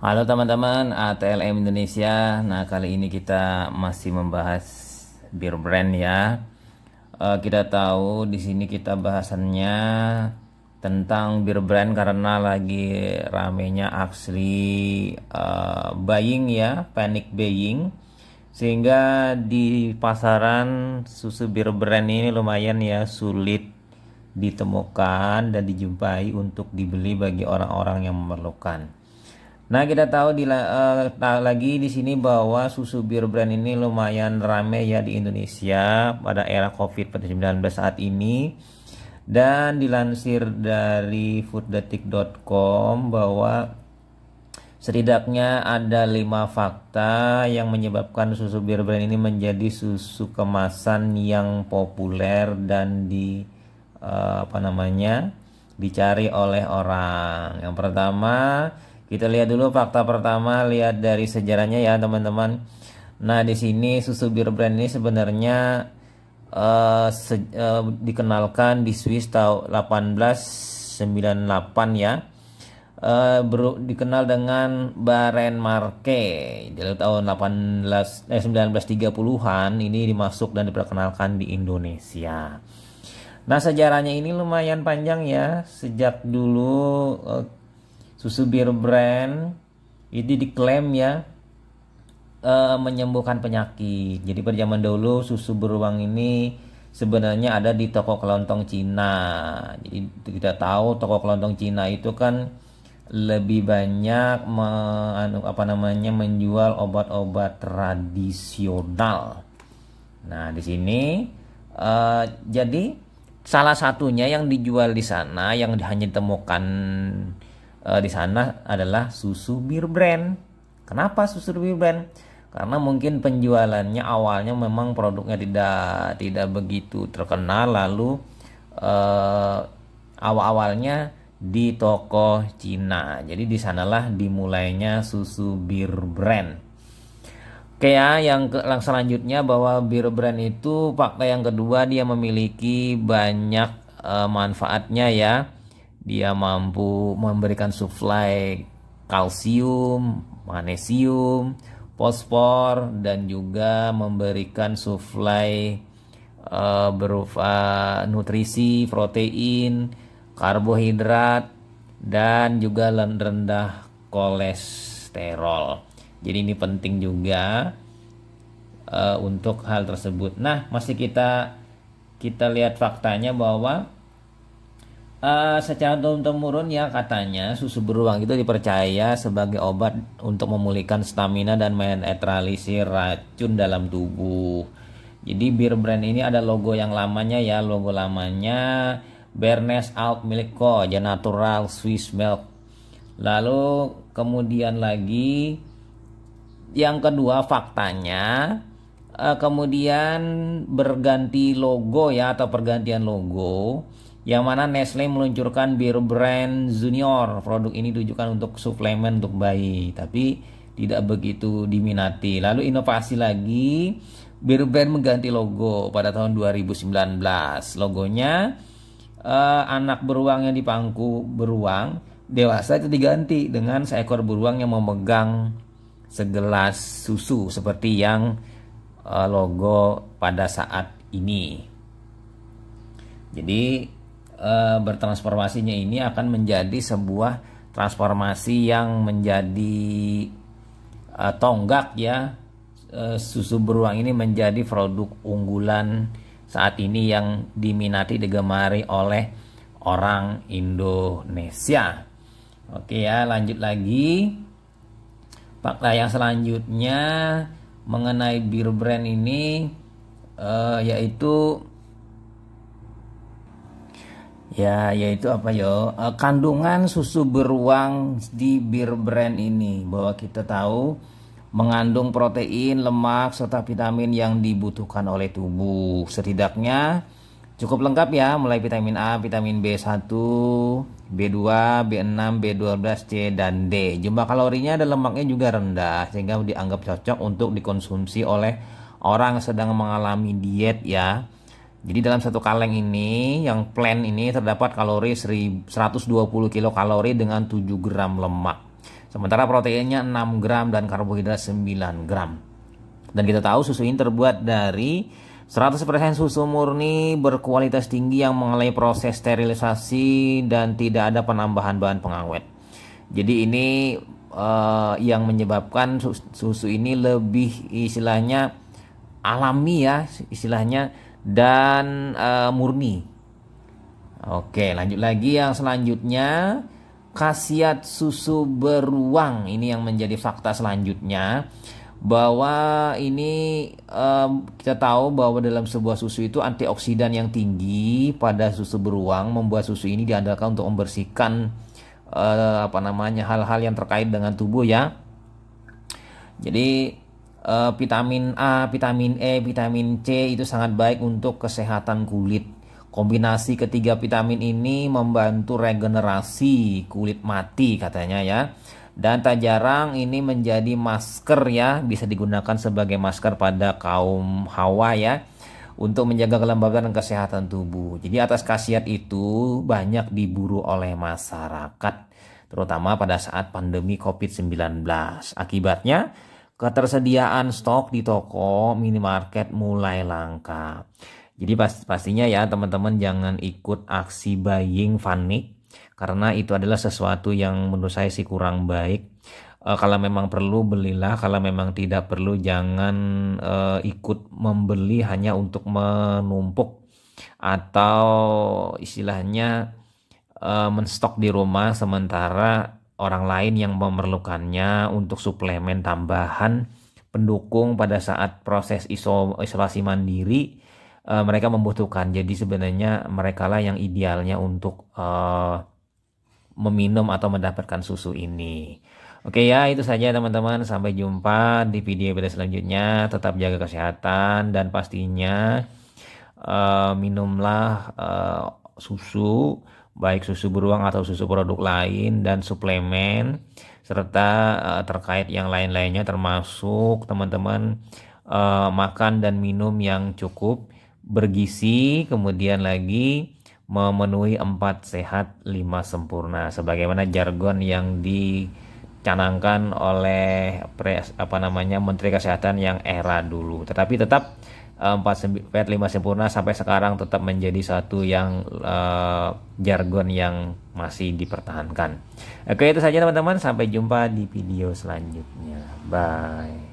Halo teman-teman ATLM Indonesia. Nah, kali ini kita masih membahas bir brand ya. Kita tahu di sini kita bahasannya tentang bir brand karena lagi ramenya aksi buying ya, panic buying. Sehingga di pasaran susu bir brand ini lumayan ya sulit ditemukan dan dijumpai untuk dibeli bagi orang-orang yang memerlukan. Nah, kita tahu lagi di sini bahwa susu bir brand ini lumayan rame ya di Indonesia pada era COVID-19 saat ini. Dan dilansir dari fooddetik.com bahwa setidaknya ada 5 fakta yang menyebabkan susu bir brand ini menjadi susu kemasan yang populer dan dicari oleh orang. Yang pertama, kita lihat dulu fakta pertama, lihat dari sejarahnya ya teman-teman. Nah, di sini susu bir brand ini sebenarnya dikenalkan di Swiss tahun 1898 ya. Dikenal dengan Bärenmarke dari tahun 1930-an ini dimasuk dan diperkenalkan di Indonesia. Nah, sejarahnya ini lumayan panjang ya. Sejak dulu susu bir brand itu diklaim ya menyembuhkan penyakit. Jadi pada zaman dulu susu beruang ini sebenarnya ada di toko kelontong Cina. Jadi kita tahu toko kelontong Cina itu kan lebih banyak menjual obat-obat tradisional. Nah, di sini jadi salah satunya yang dijual di sana yang hanya ditemukan di sana adalah susu bir brand. Kenapa susu bir brand? Karena mungkin penjualannya awalnya memang produknya tidak begitu terkenal, lalu awalnya di toko Cina. Jadi di sanalah dimulainya susu bir brand. Oke ya, yang selanjutnya bahwa bir brand itu fakta yang kedua dia memiliki banyak manfaatnya ya. Dia mampu memberikan suplai kalsium, magnesium, fosfor, dan juga memberikan suplai berupa nutrisi, protein, karbohidrat, dan juga rendah kolesterol. Jadi ini penting juga untuk hal tersebut. Nah, masih kita lihat faktanya bahwa secara turun-temurun ya katanya susu beruang itu dipercaya sebagai obat untuk memulihkan stamina dan menetralisir racun dalam tubuh. Jadi bir brand ini ada logo yang lamanya ya, logo lamanya Bernes Alt Milk Co. Natural Swiss Milk. Lalu kemudian lagi yang kedua faktanya kemudian berganti logo ya, atau pergantian logo, yang mana Nestle meluncurkan bir brand Junior. Produk ini ditujukan untuk suplemen untuk bayi, tapi tidak begitu diminati. Lalu inovasi lagi, bir brand mengganti logo pada tahun 2019. Logonya anak beruang yang dipangku beruang dewasa itu diganti dengan seekor beruang yang memegang segelas susu seperti yang logo pada saat ini. Jadi bertransformasinya ini akan menjadi sebuah transformasi yang menjadi tonggak ya. Susu beruang ini menjadi produk unggulan saat ini yang diminati, digemari oleh orang Indonesia. Oke ya, lanjut lagi. Fakta yang selanjutnya mengenai bir brand ini yaitu apa ya, kandungan susu beruang di bir brand ini, bahwa kita tahu mengandung protein, lemak, serta vitamin yang dibutuhkan oleh tubuh. Setidaknya cukup lengkap ya, mulai vitamin A, vitamin B1, B2, B6, B12, C, dan D. Jumlah kalorinya dan lemaknya juga rendah, sehingga dianggap cocok untuk dikonsumsi oleh orang yang sedang mengalami diet ya. Jadi dalam satu kaleng ini, yang plain ini terdapat kalori 120 kilokalori dengan 7 gram lemak. Sementara proteinnya 6 gram dan karbohidrat 9 gram. Dan kita tahu susu ini terbuat dari 100% susu murni berkualitas tinggi yang mengalami proses sterilisasi dan tidak ada penambahan bahan pengawet. Jadi ini yang menyebabkan susu ini lebih istilahnya alami ya istilahnya, dan murni. Oke, lanjut lagi yang selanjutnya, khasiat susu beruang. Ini yang menjadi fakta selanjutnya, bahwa ini kita tahu bahwa dalam sebuah susu itu antioksidan yang tinggi pada susu beruang membuat susu ini diandalkan untuk membersihkan hal-hal yang terkait dengan tubuh ya. Jadi vitamin A, vitamin E, vitamin C itu sangat baik untuk kesehatan kulit. Kombinasi ketiga vitamin ini membantu regenerasi kulit mati katanya ya. Dan tak jarang ini menjadi masker ya, bisa digunakan sebagai masker pada kaum hawa ya, untuk menjaga kelembaban dan kesehatan tubuh. Jadi atas khasiat itu banyak diburu oleh masyarakat, terutama pada saat pandemi COVID-19. Akibatnya ketersediaan stok di toko minimarket mulai langka. Jadi pastinya ya teman-teman jangan ikut aksi buying panik, karena itu adalah sesuatu yang menurut saya sih kurang baik. Kalau memang perlu belilah, kalau memang tidak perlu jangan ikut membeli hanya untuk menumpuk atau istilahnya menstok di rumah sementara orang lain yang memerlukannya untuk suplemen tambahan pendukung pada saat proses isolasi mandiri mereka membutuhkan. Jadi sebenarnya mereka lah yang idealnya untuk meminum atau mendapatkan susu ini. Oke ya, itu saja teman-teman. Sampai jumpa di video selanjutnya. Tetap jaga kesehatan dan pastinya minumlah susu, baik susu beruang atau susu produk lain dan suplemen, serta terkait yang lain-lainnya, termasuk teman-teman makan dan minum yang cukup bergizi, kemudian lagi memenuhi 4 sehat 5 sempurna sebagaimana jargon yang dicanangkan oleh Menteri Kesehatan yang era dulu. Tetapi tetap 4 sehat 5 sempurna sampai sekarang tetap menjadi satu yang jargon yang masih dipertahankan. Oke, itu saja teman-teman, sampai jumpa di video selanjutnya. Bye.